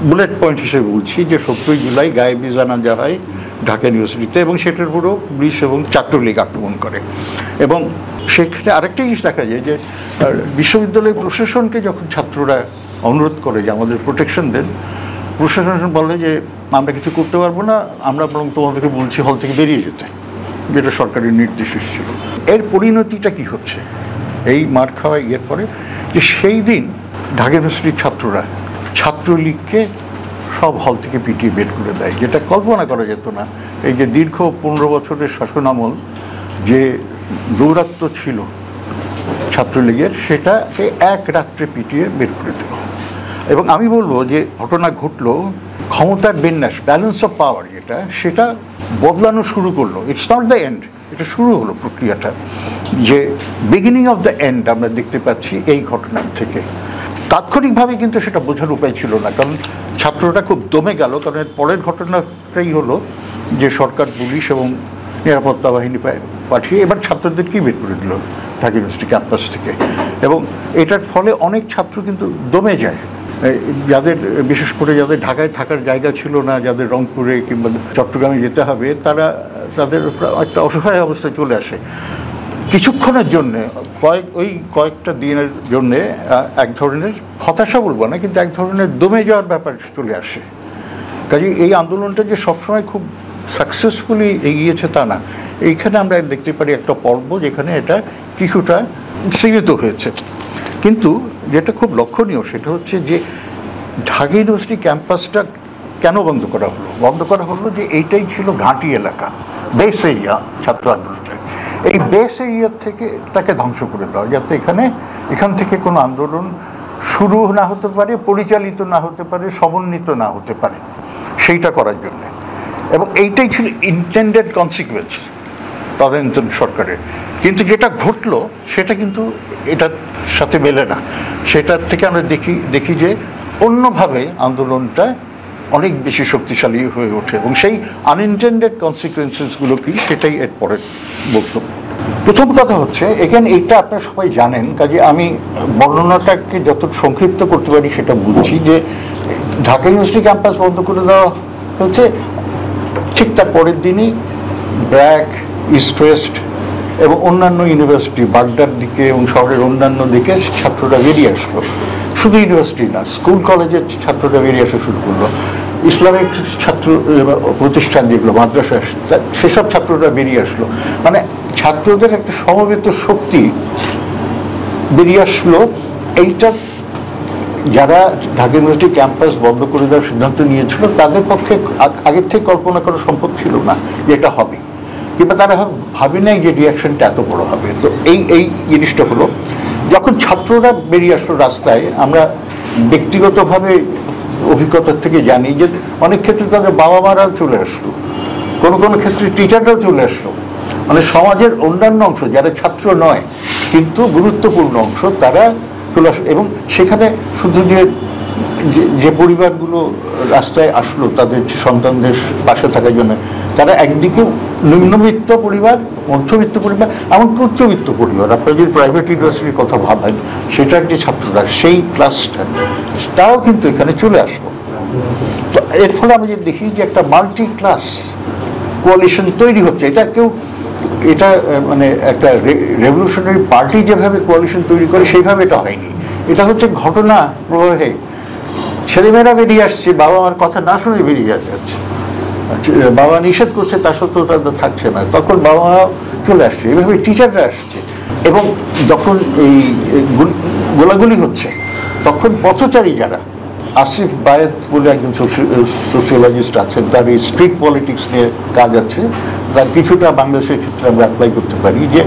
বুলেট পয়েন্ট হিসেবে বলছি যে 17ই জুলাই গায়েবী জানাজা হয় ঢাকা ইউনিভার্সিটিতে, এবং সেটার পুরো পুলিশ এবং ছাত্রলীগ আক্রমণ করে। এবং সেখানে আরেকটা জিনিস দেখা যায় যে বিশ্ববিদ্যালয় প্রশাসনকে যখন ছাত্ররা অনুরোধ করে যে আমাদের প্রোটেকশন দেন, প্রশাসন বলে যে আমরা কিছু করতে পারবো না, আমরা বরং তোমাদেরকে বলছি হল থেকে বেরিয়ে যেতে, যেটা সরকারের নির্দেশ ছিল। এর পরিণতিটা কি হচ্ছে এই মার খাওয়া ইয়ের পরে, যে সেই দিন ঢাকা ইউনিভার্সিটির ছাত্ররা ছাত্রলীগকে সব হল থেকে পিটিয়ে বের করে দেয়, যেটা কল্পনা করা যেত না। এই যে দীর্ঘ 15 বছরের শাসনামল যে দৌরাত্ম্য ছিল ছাত্রলীগের, সেটাকে এক রাত্রে পিটিয়ে বের করে দিল। এবং আমি বলবো যে ঘটনা ঘটলো, ক্ষমতার বিন্যাস, ব্যালেন্স অফ পাওয়ার যেটা, সেটা বদলানো শুরু করলো। ইটস নট দ্য এন্ড, এটা শুরু হলো প্রক্রিয়াটা, যে বিগিনিং অফ দ্য এন্ড আমরা দেখতে পাচ্ছি এই ঘটনার থেকে। তাৎক্ষণিকভাবে কিন্তু সেটা বোঝার উপায় ছিল না, কারণ ছাত্ররা খুব দমে গেল। কারণ এর পরের ঘটনাটাই হলো যে সরকার, পুলিশ এবং নিরাপত্তা বাহিনী পাঠিয়ে এবার ছাত্রদেরকেই বের করে দিল ঢাকা ইউনিভার্সিটি ক্যাম্পাস থেকে। এবং এটার ফলে অনেক ছাত্র কিন্তু দমে যায়, যাদের বিশেষ করে যাদের ঢাকায় থাকার জায়গা ছিল না, যাদের রংপুরে কিংবা চট্টগ্রামে যেতে হবে, তাদের একটা অসহায় অবস্থায় চলে আসে। কিছুক্ষণের জন্যে, কয়েকটা দিনের জন্যে এক ধরনের হতাশা বলবো না, কিন্তু এক ধরনের দমে যাওয়ার ব্যাপার চলে আসে। কাজে এই আন্দোলনটা যে সবসময় খুব সাকসেসফুলি এগিয়েছে তা না। এইখানে আমরা দেখতে পারি একটা পর্ব যেখানে এটা কিছুটা সীমিত হয়েছে। কিন্তু যেটা খুব লক্ষণীয় সেটা হচ্ছে যে ঢাকা ইউনিভার্সিটি ক্যাম্পাসটা কেন বন্ধ করা হলো? বন্ধ করা হলো যে এইটাই ছিল ঘাঁটি এলাকা, বেস এরিয়া ছাত্র আন্দোলনের। এই বেস এরিয়ার থেকে তাকে ধ্বংস করে দেওয়া, যাতে এখান থেকে কোনো আন্দোলন শুরু না হতে পারে, পরিচালিত না হতে পারে, সমন্বিত না হতে পারে, সেইটা করার জন্যে। এবং এইটাই ছিল ইন্টেন্ডেড কনসিকুয়েন্স তদানীন্তন সরকারের। কিন্তু যেটা ঘটলো সেটা কিন্তু এটার সাথে মেলে না। সেটার থেকে আমরা দেখি যে অন্যভাবে আন্দোলনটা অনেক বেশি শক্তিশালী হয়ে ওঠে। এবং সেই আনইনটেন্ডেড কনসিকুয়েন্সেসগুলো কি, সেটাই এর পরের বক্তব্য। প্রথম কথা হচ্ছে, এখানে এইটা আপনারা সবাই জানেন, কাজে আমি বর্ণনাটাকে যত সংক্ষিপ্ত করতে পারি সেটা বলছি, যে ঢাকা ইউনিভার্সিটি ক্যাম্পাস বন্ধ করে দেওয়া হচ্ছে, ঠিক তার পরের দিনই ব্র্যাক, ইস্ট ওয়েস্ট এবং অন্যান্য ইউনিভার্সিটি, বাড্ডার দিকে এবং শহরের অন্যান্য দিকে ছাত্ররা বেরিয়ে আসলো। শুধু ইউনিভার্সিটি না, স্কুল কলেজের ছাত্ররা বেরিয়ে আসা শুরু করলো। ইসলামিক ছাত্র প্রতিষ্ঠান যেগুলো, মাদ্রাসা, সেসব ছাত্ররা বেরিয়ে আসলো। মানে ছাত্রদের একটা সমবেত শক্তি বেরিয়ে আসলো। এইটা যারা ঢাকা ইউনিভার্সিটি ক্যাম্পাস বন্ধ করে দেওয়ার সিদ্ধান্ত নিয়েছিল তাদের পক্ষে আগের থেকে কল্পনা করা সম্ভব ছিল না যে এটা হবে, কিংবা তারা ভাবে নাই যে রিয়াকশনটা এত বড় হবে। তো এই জিনিসটা হলো, যখন ছাত্ররা বেরিয়ে আসলো রাস্তায়, আমরা ব্যক্তিগতভাবে অভিজ্ঞতার থেকে জানি যে অনেক ক্ষেত্রে তাদের বাবা মারাও চলে আসলো, কোনো ক্ষেত্রে টিচাররাও চলে আসলো। মানে সমাজের অন্যান্য অংশ যারা ছাত্র নয় কিন্তু গুরুত্বপূর্ণ অংশ, তারা চলে আসলো। এবং সেখানে শুধু যে পরিবারগুলো রাস্তায় আসলো তাদের সন্তানদের পাশে থাকার জন্য, তারা একদিকে নিম্নবিত্ত পরিবার, মধ্যবিত্ত পরিবার, এমনকি উচ্চবিত্ত পরিবার। আপনারা যদি প্রাইভেট ইউনিভার্সিটির কথা ভাবেন, সেটার যে ছাত্ররা, সেই ক্লাসটা, তারাও কিন্তু এখানে চলে আসলো। তো এর ফলে আমি যে দেখি যে একটা মাল্টি ক্লাস কোয়ালিশন তৈরি হচ্ছে। এটা মানে একটা রেভলিউশনারি পার্টি যেভাবে কোয়ালিশন তৈরি করে সেইভাবে এটা হয়নি। এটা হচ্ছে ঘটনা প্রবাহে ছেলেমেয়েরা বেরিয়ে আসছে, বাবা মার কথা না শুনে বেরিয়ে যাচ্ছে, বাবা নিষেধ করছে তা সত্ত্বেও তাদের থাকছে না, তখন বাবা মা চলে আসছে, এভাবে টিচাররা আসছে। এবং যখন এই গোলাগুলি হচ্ছে, তখন পথচারী যারা, আসিফ বায়েত বলে একজন সোশিওলজিস্ট আছেন, তার এই স্ট্রিট পলিটিক্স নিয়ে কাজ আছে, তার কিছুটা বাংলাদেশের ক্ষেত্রে আমরা অ্যাপ্লাই করতে পারি, যে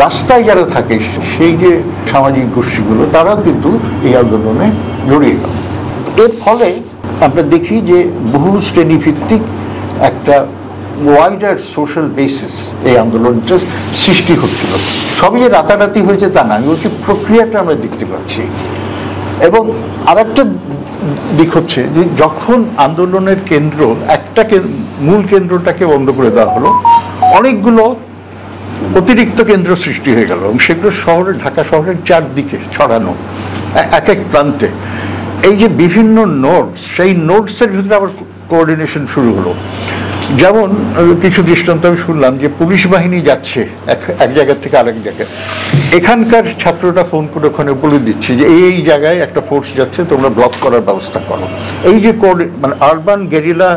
রাস্তায় যারা থাকে সেই যে সামাজিক গোষ্ঠীগুলো, তারাও কিন্তু এই আন্দোলনে জড়িয়ে গেল। এর ফলে আমরা দেখি যে বহু শ্রেণীভিত্তিক একটা ওয়াইডার সোশ্যাল বেসিস এই আন্দোলনটা সৃষ্টি হচ্ছিল। সবই যে রাতারাতি হয়েছে তা না, আমি বলছি প্রক্রিয়াটা আমরা দেখতে পাচ্ছি। এবং আরেকটা দিক হচ্ছে যে যখন আন্দোলনের কেন্দ্র, মূল কেন্দ্রটাকে বন্ধ করে দেওয়া হলো, অনেকগুলো অতিরিক্ত কেন্দ্র সৃষ্টি হয়ে গেল এবং সেগুলো ঢাকা শহরের চারদিকে ছড়ানো, এক এক প্রান্তে। এই যে বিভিন্ন নোডস, সেই নোডসের ভিতরে আবার কোঅর্ডিনেশন শুরু হলো। যেমন কিছু দৃষ্টান্ত আমি শুনলাম যে পুলিশ বাহিনী যাচ্ছে এক জায়গা থেকে আরেক জায়গায়, এখানকার ছাত্ররা ফোন করে ওখানে বলে দিচ্ছে যে এই জায়গায় একটা ফোর্স যাচ্ছে, তোমরা ব্লক করার ব্যবস্থা করো। এই যে মানে আরবান গেরিলা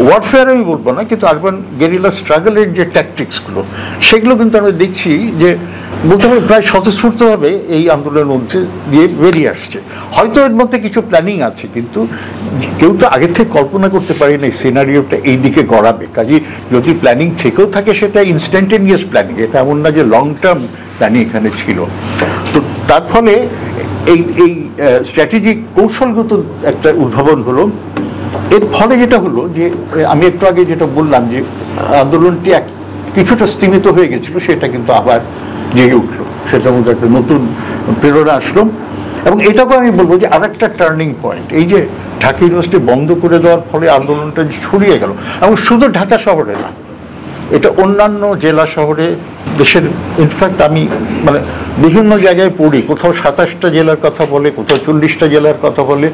ওয়ারফেয়ার আমি বলবো না, কিন্তু আরবান গেরিলা স্ট্রাগলের যে ট্যাকটিক্সগুলো, সেগুলো কিন্তু আমরা দেখছি যে বলতে হবে প্রায় স্বতঃস্ফূর্তভাবে এই আন্দোলনের মধ্যে দিয়ে বেরিয়ে আসছে। হয়তো এর মধ্যে কিছু প্ল্যানিং আছে, কিন্তু কেউ তো আগের থেকে কল্পনা করতে পারে না সিনারিওটা এই দিকে গড়াবে। কাজে যদি প্ল্যানিং থেকেও থাকে সেটা ইনস্ট্যান্টেনিয়াস প্ল্যানিং, এটা এমন না যে লং টার্ম প্ল্যানিং এখানে ছিল। তো তার ফলে এই এই স্ট্র্যাটেজিক কৌশলগত একটা উদ্ভাবন হলো। এর ফলে যেটা হলো যে আমি একটু আগে যেটা বললাম যে আন্দোলনটি কিছুটা স্তীমিত হয়ে গেছিল, সেটা কিন্তু আবার জেগে উঠলো, সেটার মধ্যে একটা নতুন প্রেরণা আসলো। এবং এটাকে আমি বলবো যে আরেকটা টার্নিং পয়েন্ট, এই যে ঢাকা ইউনিভার্সিটি বন্ধ করে দেওয়ার ফলে আন্দোলনটা ছড়িয়ে গেল, এবং শুধু ঢাকা শহরে না, এটা অন্যান্য জেলা শহরে দেশের, ইনফ্যাক্ট আমি মানে বিভিন্ন জায়গায় পড়ি, কোথাও 27টা জেলার কথা বলে, কোথাও 40টা জেলার কথা বলে,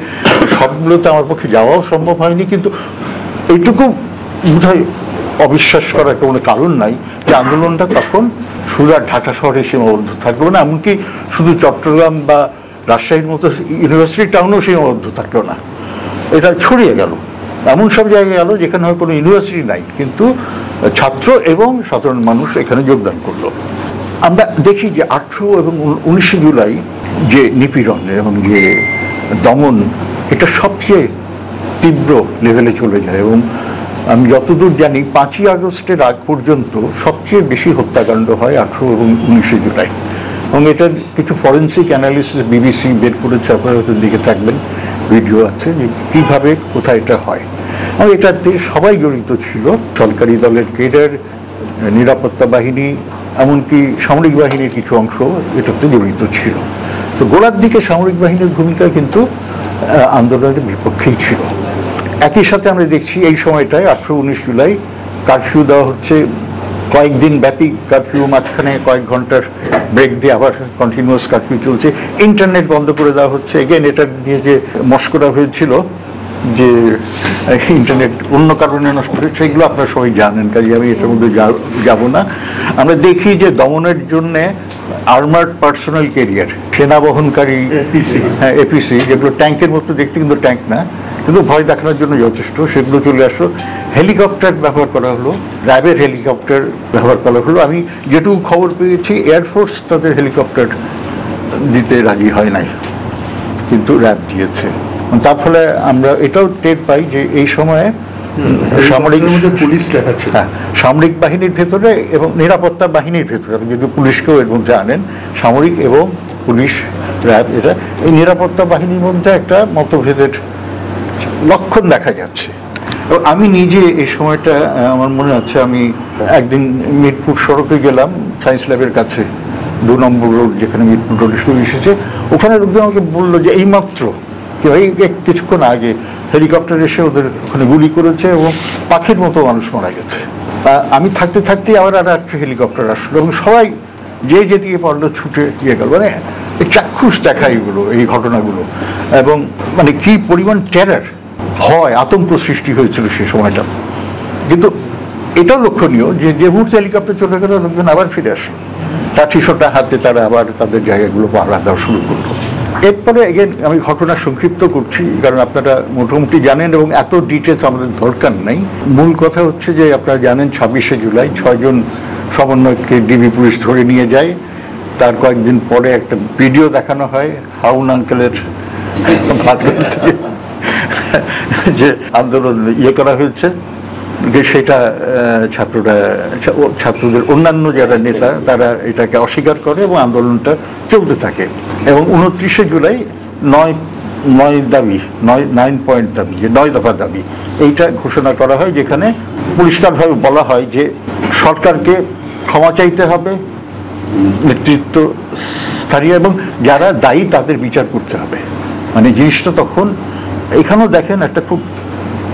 সবগুলোতে আমার পক্ষে যাওয়াও সম্ভব হয়নি। কিন্তু এইটুকু বোধহয় অবিশ্বাস করার কোনো কারণ নাই যে আন্দোলনটা তখন শুধু আর ঢাকা শহরে সীমাবদ্ধ থাকলো না, এমনকি শুধু চট্টগ্রাম বা রাজশাহীর মতো ইউনিভার্সিটি টাউনও সীমাবদ্ধ থাকলো না, এটা ছড়িয়ে গেল, এমন সব জায়গায় গেল যেখানে হয় কোনো ইউনিভার্সিটি নাই, কিন্তু ছাত্র এবং সাধারণ মানুষ এখানে যোগদান করলো। আমরা দেখি যে 18 এবং 19 জুলাই যে নিপীড়ন এবং যে দমন, এটা সবচেয়ে তীব্র লেভেলে চলে যায়। এবং আমি যতদূর জানি 5ই আগস্টের আগ পর্যন্ত সবচেয়ে বেশি হত্যাকাণ্ড হয় 18 এবং 19 জুলাই। এবং এটার কিছু ফরেন্সিক অ্যানালিসিস বিবিসি বের করেছে, আপনারা হয়তো দেখে থাকবেন, ভিডিও আছে যে কীভাবে কোথায় এটা হয়। এবং এটাতে সবাই জড়িত ছিল, সরকারি দলের কেডার, নিরাপত্তা বাহিনী, এমনকি সামরিক বাহিনীর কিছু অংশ এটাতে জড়িত ছিল। তো গোড়ার দিকে সামরিক বাহিনীর ভূমিকা কিন্তু আন্দোলনের বিপক্ষেই ছিল। একই সাথে আমরা দেখছি এই সময়টায় 18-19 জুলাই কারফিউ দেওয়া হচ্ছে, কয়েকদিন ব্যাপী কারফিউ, মাঝখানে কয়েক ঘন্টার ব্রেক দিয়ে আবার কন্টিনিউয়াস কারফিউ চলছে, ইন্টারনেট বন্ধ করে দেওয়া হচ্ছে। এগেন এটা নিয়ে যে মস্করা হয়েছিল যে ইন্টারনেট অন্য কারণে নষ্ট হচ্ছে, সেগুলো আপনারা সবাই জানেন, কাজে আমি এটার মধ্যে যাব না। আমরা দেখি যে দমনের জন্যে আর্মার্ড পার্সোনাল ক্যারিয়ার, সেনা বহনকারী এপিসি, যেগুলো ট্যাঙ্কের মতো দেখতে কিন্তু ট্যাঙ্ক না, কিন্তু ভয় দেখানোর জন্য যথেষ্ট, সেগুলো চলে আসলো। হেলিকপ্টার ব্যবহার করা হলো, র্যাবের হেলিকপ্টার ব্যবহার করা হলো। আমি যেটুকু খবর পেয়েছি এয়ারফোর্স তাদের হেলিকপ্টার দিতে রাজি হয় নাই, কিন্তু র্যাব দিয়েছে। তার ফলে আমরা এটাও টের পাই যে এই সময়ে সামরিক পুলিশ দেখাচ্ছে, হ্যাঁ, সামরিক বাহিনীর ভেতরে এবং নিরাপত্তা বাহিনীর ভেতরে, আপনি যদি পুলিশকেও এর মধ্যে আনেন, সামরিক এবং পুলিশ, র্যাব, এটা এই নিরাপত্তা বাহিনীর মধ্যে একটা মতভেদের লক্ষণ দেখা যাচ্ছে। এবং আমি নিজে এই সময়টা আমার মনে আছে, আমি একদিন মিরপুর সড়কে গেলাম, সায়েন্স ল্যাবের কাছে 2 নম্বর রোড, যেখানে মিরপুর রোড এসেছে, ওখানে লোকজন আমাকে বললো যে এইমাত্র এই কিছুক্ষণ আগে হেলিকপ্টার এসে ওদের ওখানে গুলি করেছে এবং পাখির মতো মানুষ মারা গেছে। আমি থাকতে থাকতেই আবার আর একটা হেলিকপ্টার আসলো এবং সবাই যে যেদিকে পারলো ছুটে গিয়ে গেল। মানে চাক্ষুষ দেখা এগুলো, এই ঘটনাগুলো, এবং মানে কি পরিমাণ টেরার, ভয়, আতঙ্ক সৃষ্টি হয়েছিল সে সময়টা। কিন্তু এটাও লক্ষণীয় যে যে মুহূর্তে হেলিকপ্টার চলে গেল, লোকজন আবার ফিরে আসলো, লাঠিসোঁটা হাতে তারা আবার তাদের জায়গাগুলো পাহারা দেওয়া শুরু করলো। এরপরে এগেন আমি ঘটনা সংক্ষিপ্ত করছি, কারণ আপনারা মোটামুটি জানেন এবং এত ডিটেলস আমাদের দরকার নেই। মূল কথা হচ্ছে যে আপনারা জানেন 26শে জুলাই 6 জন সমন্বয়ককে ডিবি পুলিশ ধরে নিয়ে যায়। তার কয়েকদিন পরে একটা ভিডিও দেখানো হয় হাউন আঙ্কেলের থেকে যে আন্দোলন করা হয়েছে, যে সেটা ছাত্রদের অন্যান্য যারা নেতা তারা এটাকে অস্বীকার করে এবং আন্দোলনটা চলতে থাকে। এবং 29শে জুলাই 9 দাবি, 9 পয়েন্ট দাবি, যে 9 দফা দাবি, এইটা ঘোষণা করা হয়, যেখানে পরিষ্কারভাবে বলা হয় যে সরকারকে ক্ষমা চাইতে হবে, নেতৃত্ব স্থানীয় এবং যারা দায়ী তাদের বিচার করতে হবে। মানে জিনিসটা তখন এখানেও দেখেন একটা খুব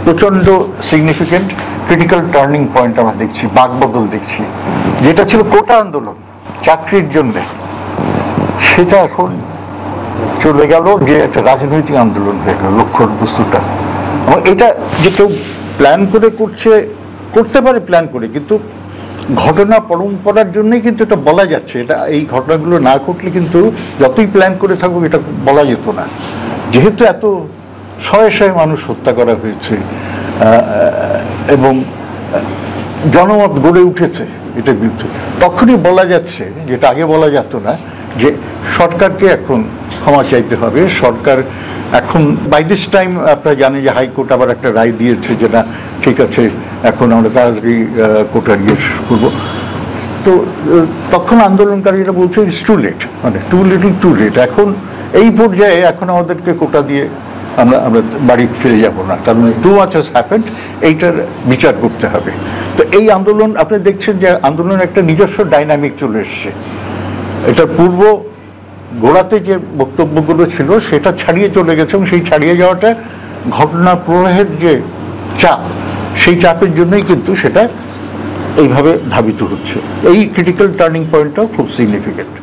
প্রচণ্ড সিগনিফিক্যান্ট ক্রিটিক্যাল টার্নিং পয়েন্ট আমরা দেখছি, বাকবদল দেখছি। যেটা ছিল কোটা আন্দোলন চাকরির জন্যে, সেটা এখন চলে গেল যে একটা রাজনৈতিক আন্দোলন হয়ে গেল, লক্ষ্যর বস্তুটা। এবং এটা যে কেউ প্ল্যান করে করতে পারে প্ল্যান করে, কিন্তু ঘটনা পরম্পরার জন্যই কিন্তু এটা বলা যাচ্ছে। এটা এই ঘটনাগুলো না ঘটলে কিন্তু যতই প্ল্যান করে থাকুক এটা বলা যেত না, যেহেতু এত শয়ে শয়ে মানুষ হত্যা করা হয়েছে এবং জনমত গড়ে উঠেছে এটার বিরুদ্ধে। তখনই বলা যাচ্ছে, যেটা আগে বলা যেত না, যে সরকারকে এখন ক্ষমা চাইতে হবে। সরকার এখন বাই দিস টাইম আপনারা জানেন যে হাইকোর্ট আবার একটা রায় দিয়েছে যে না ঠিক আছে, এখন আমরা তাড়াতাড়ি কোটা ইয়ে করবো। তো তো তখন আন্দোলনকারীরা বলছে ইটস টু লেট, মানে টু লিটল টু লেট। এখন এই পর্যায়ে এখন আমাদেরকে কোটা দিয়ে আমরা আমরা বাড়ি ফিরে যাব না, কারণ টু মাচ হ্যাজ হ্যাপেন্ড, এইটার বিচার করতে হবে। তো এই আন্দোলন আপনি দেখছেন যে আন্দোলনের একটা নিজস্ব ডাইনামিক চলে এসছে। এটার পূর্ব গোড়াতে যে বক্তব্যগুলো ছিল সেটা ছাড়িয়ে চলে গেছে, এবং সেই ছাড়িয়ে যাওয়াটা ঘটনা প্রবাহের যে চাপ, সেই চাপের জন্যই কিন্তু সেটা এইভাবে ধাবিত হচ্ছে। এই ক্রিটিক্যাল টার্নিং পয়েন্টটাও খুব সিগনিফিকেন্ট।